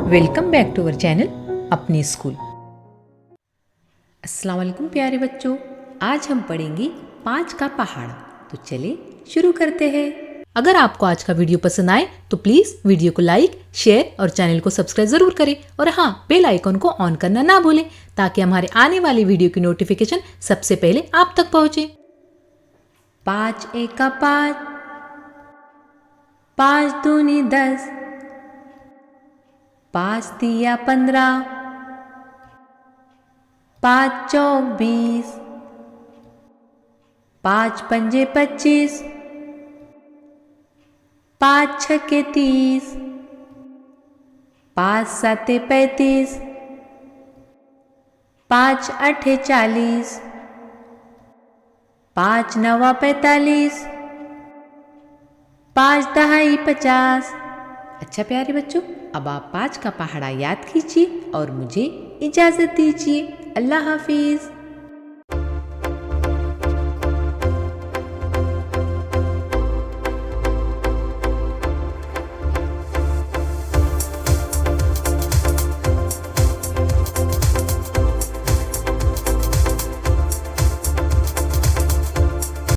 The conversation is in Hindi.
Welcome back to our channel अपनी स्कूल। अस्सलाम वालेकुम प्यारे बच्चों, आज हम पढ़ेंगे 5 का पहाड़। तो चले शुरू करते हैं। अगर आपको आज का वीडियो पसंद आए तो प्लीज़ वीडियो को लाइक, शेयर और चैनल को सब्सक्राइब ज़रूर करें। और हाँ, बेल आइकन को ऑन करना ना भूलें ताकि हमारे आने वाली वीडियो की नोटिफिकेशन सबसे पहले आप तक पहुँचे। 5 एका 5, 5 दूनी 10, 5 तिया 15, 5 चौक 20, 5 पंजे 25, 5 छक्के 30, 5 साते 35, 5 आठे 40, 5 नवा 45, 5 दहाई 50। अच्छा प्यारे बच्चों, अब आप 5 का पहाड़ा याद कीजिए और मुझे इजाज़त दीजिए। अल्लाह हाफिज़।